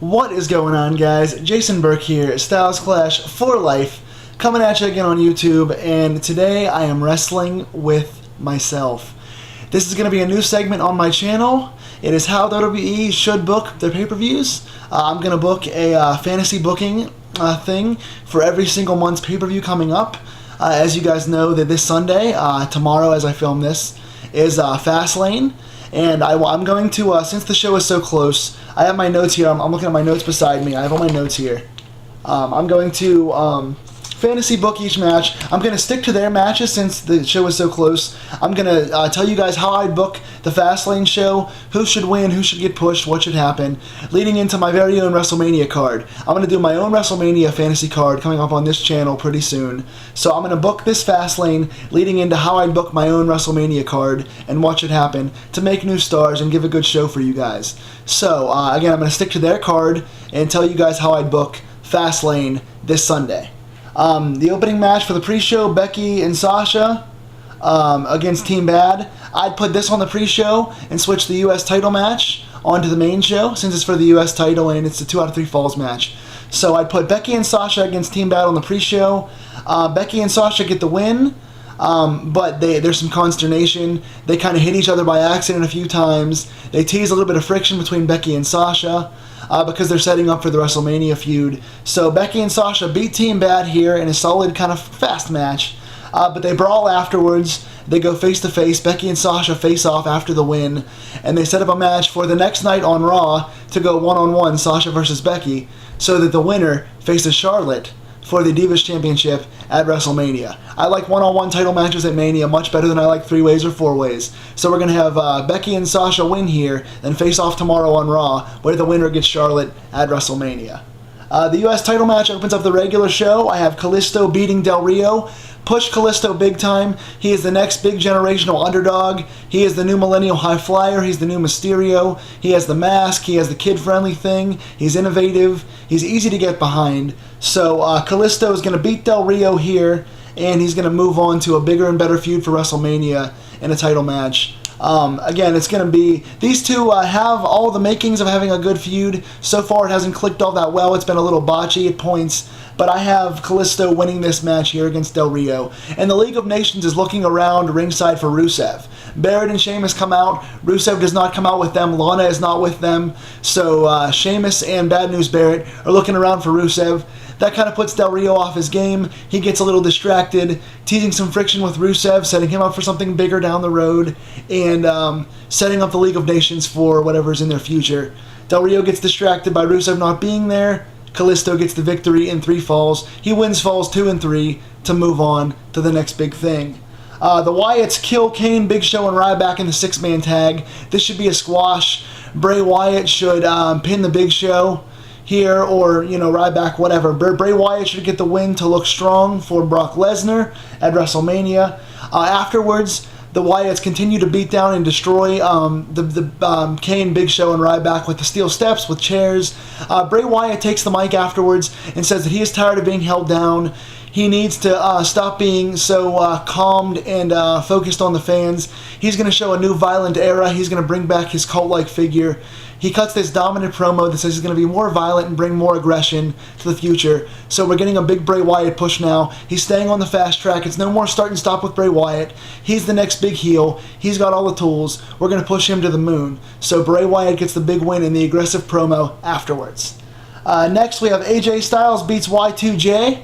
What is going on, guys? Jason Burke here, Styles Clash for Life, coming at you again on YouTube, and today I am wrestling with myself. This is going to be a new segment on my channel. It is how WWE should book their pay-per-views. I'm going to book a fantasy booking thing for every single month's pay-per-view coming up. As you guys know, that this Sunday, tomorrow as I film this, is Fastlane. And I'm going to, since the show is so close, I have my notes here. I'm looking at my notes beside me. I have all my notes here. I'm going to fantasy book each match. I'm going to stick to their matches since the show is so close. I'm going to tell you guys how I'd book the Fastlane show, who should win, who should get pushed, what should happen, leading into my very own WrestleMania card. I'm going to do my own WrestleMania fantasy card coming up on this channel pretty soon. So I'm going to book this Fastlane, leading into how I'd book my own WrestleMania card and what should happen to make new stars and give a good show for you guys. So, again, I'm going to stick to their card and tell you guys how I'd book Fastlane this Sunday. The opening match for the pre-show, Becky and Sasha against Team Bad. I'd put this on the pre-show and switch the U.S. title match onto the main show since it's for the U.S. title and it's a 2 out of 3 falls match. So I'd put Becky and Sasha against Team Bad on the pre-show. Becky and Sasha get the win, but there's some consternation. They kind of hit each other by accident a few times. They tease a little bit of friction between Becky and Sasha. Because they're setting up for the WrestleMania feud. So Becky and Sasha beat Team Bad here in a solid kind of fast match. But they brawl afterwards. They go face to face. Becky and Sasha face off after the win. And they set up a match for the next night on Raw to go one-on-one, Sasha versus Becky, so that the winner faces Charlotte for the Divas Championship at WrestleMania. I like one-on-one title matches at Mania much better than I like 3-ways or 4-ways. So we're going to have Becky and Sasha win here, then face off tomorrow on Raw, where the winner gets Charlotte at WrestleMania. The U.S. title match opens up the regular show. I have Kalisto beating Del Rio. Push Kalisto big time. He is the next big generational underdog. He is the new millennial high flyer. He's the new Mysterio. He has the mask. He has the kid-friendly thing. He's innovative. He's easy to get behind. So Kalisto is going to beat Del Rio here, and he's going to move on to a bigger and better feud for WrestleMania in a title match. Again, it's going to be, these two have all the makings of having a good feud. So far, it hasn't clicked all that well. It's been a little botchy at points. But I have Kalisto winning this match here against Del Rio. And the League of Nations is looking around ringside for Rusev. Barrett and Sheamus come out. Rusev does not come out with them. Lana is not with them. So Sheamus and Bad News Barrett are looking around for Rusev. That kind of puts Del Rio off his game. He gets a little distracted, teasing some friction with Rusev, setting him up for something bigger down the road, and setting up the League of Nations for whatever's in their future. Del Rio gets distracted by Rusev not being there. Kalisto gets the victory in 3 falls. He wins falls 2 and 3 to move on to the next big thing. The Wyatts kill Kane, Big Show, and Ryback in the 6-man tag. This should be a squash. Bray Wyatt should pin the Big Show here, or, Ryback, whatever. Bray Wyatt should get the win to look strong for Brock Lesnar at WrestleMania. Afterwards, the Wyatts continue to beat down and destroy the Kane, Big Show, and Ryback with the steel steps, with chairs. Bray Wyatt takes the mic afterwards and says that he is tired of being held down. He needs to stop being so calmed and focused on the fans. He's going to show a new violent era. He's going to bring back his cult-like figure. He cuts this dominant promo that says he's going to be more violent and bring more aggression to the future. So we're getting a big Bray Wyatt push now. He's staying on the fast track. It's no more start and stop with Bray Wyatt. He's the next big heel. He's got all the tools. We're going to push him to the moon. So Bray Wyatt gets the big win in the aggressive promo afterwards. Next, we have AJ Styles beats Y2J.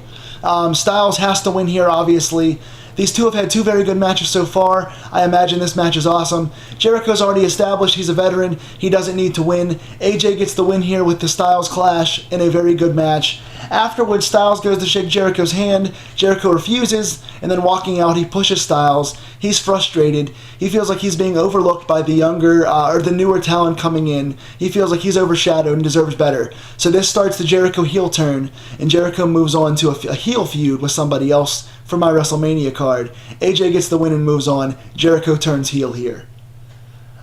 Styles has to win here, obviously. These two have had 2 very good matches so far. I imagine this match is awesome. Jericho's already established he's a veteran. He doesn't need to win. AJ gets the win here with the Styles Clash in a very good match. Afterwards, Styles goes to shake Jericho's hand. Jericho refuses, and then walking out, he pushes Styles. He's frustrated. He feels like he's being overlooked by the younger, or the newer talent coming in. He feels like he's overshadowed and deserves better. So this starts the Jericho heel turn, and Jericho moves on to a heel feud with somebody else for my WrestleMania card. AJ gets the win and moves on. Jericho turns heel here.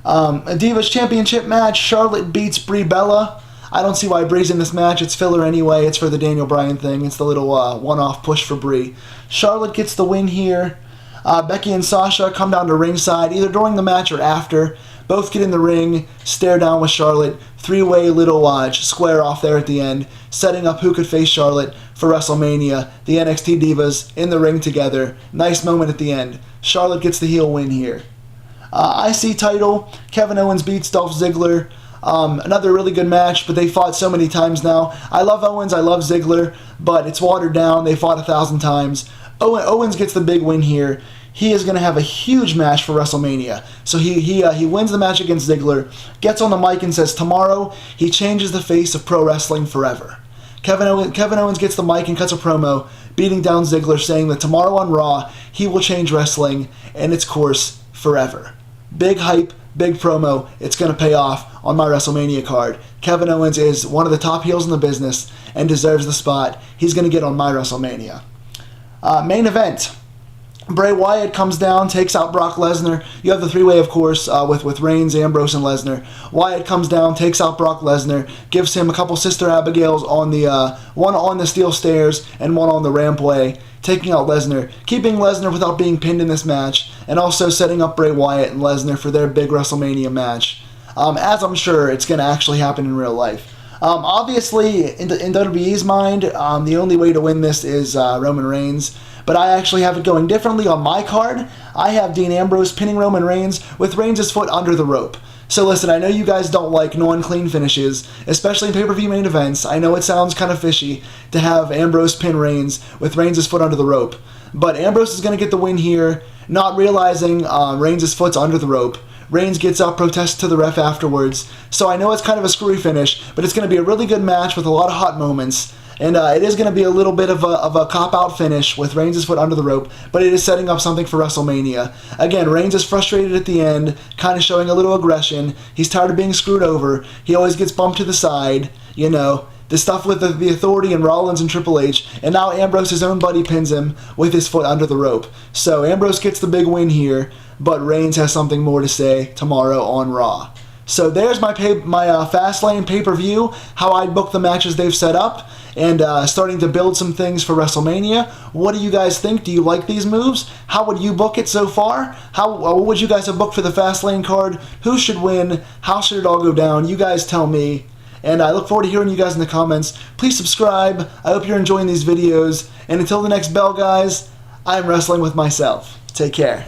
A Divas Championship match. Charlotte beats Brie Bella. I don't see why Brie's in this match. It's filler anyway. It's for the Daniel Bryan thing. It's the little one-off push for Brie. Charlotte gets the win here. Becky and Sasha come down to ringside, either during the match or after. Both get in the ring, stare down with Charlotte, three-way little square off there at the end, setting up who could face Charlotte for WrestleMania. The NXT Divas in the ring together. Nice moment at the end. Charlotte gets the heel win here. IC title, Kevin Owens beats Dolph Ziggler. Another really good match, but they fought so many times now. I love Owens, I love Ziggler, but it's watered down. They fought 1,000 times. Owens gets the big win here. He is going to have a huge match for WrestleMania. So he wins the match against Ziggler, gets on the mic and says tomorrow he changes the face of pro wrestling forever. Kevin Owens gets the mic and cuts a promo, beating down Ziggler, saying that tomorrow on Raw he will change wrestling and its course forever. Big hype, big promo. It's going to pay off on my WrestleMania card. Kevin Owens is one of the top heels in the business and deserves the spot. He's going to get on my WrestleMania. Main event. Bray Wyatt comes down, takes out Brock Lesnar. You have the three-way, of course, with Reigns, Ambrose, and Lesnar. Wyatt comes down, takes out Brock Lesnar, gives him a couple Sister Abigails on the one on the steel stairs and one on the rampway, taking out Lesnar, keeping Lesnar without being pinned in this match, and also setting up Bray Wyatt and Lesnar for their big WrestleMania match, as I'm sure it's going to actually happen in real life. Obviously, in WWE's mind, the only way to win this is Roman Reigns. But I actually have it going differently on my card. I have Dean Ambrose pinning Roman Reigns with Reigns' foot under the rope. So listen, I know you guys don't like non-clean finishes, especially in pay-per-view main events. I know it sounds kind of fishy to have Ambrose pin Reigns with Reigns' foot under the rope. But Ambrose is going to get the win here, not realizing Reigns' foot's under the rope. Reigns gets up, protests to the ref afterwards. So I know it's kind of a screwy finish, but it's going to be a really good match with a lot of hot moments. And it is going to be a little bit of a cop-out finish with Reigns' foot under the rope, but it is setting up something for WrestleMania. Again, Reigns is frustrated at the end, kind of showing a little aggression. He's tired of being screwed over. He always gets bumped to the side, you know. The stuff with the Authority and Rollins and Triple H, and now Ambrose, his own buddy, pins him with his foot under the rope. So Ambrose gets the big win here, but Reigns has something more to say tomorrow on Raw. So there's my Fastlane pay-per-view, how I book the matches they've set up, and starting to build some things for WrestleMania. What do you guys think? Do you like these moves? How would you book it so far? What would you guys have booked for the Fastlane card? Who should win? How should it all go down? You guys tell me. And I look forward to hearing you guys in the comments. Please subscribe. I hope you're enjoying these videos. And until the next bell, guys, I'm wrestling with myself. Take care.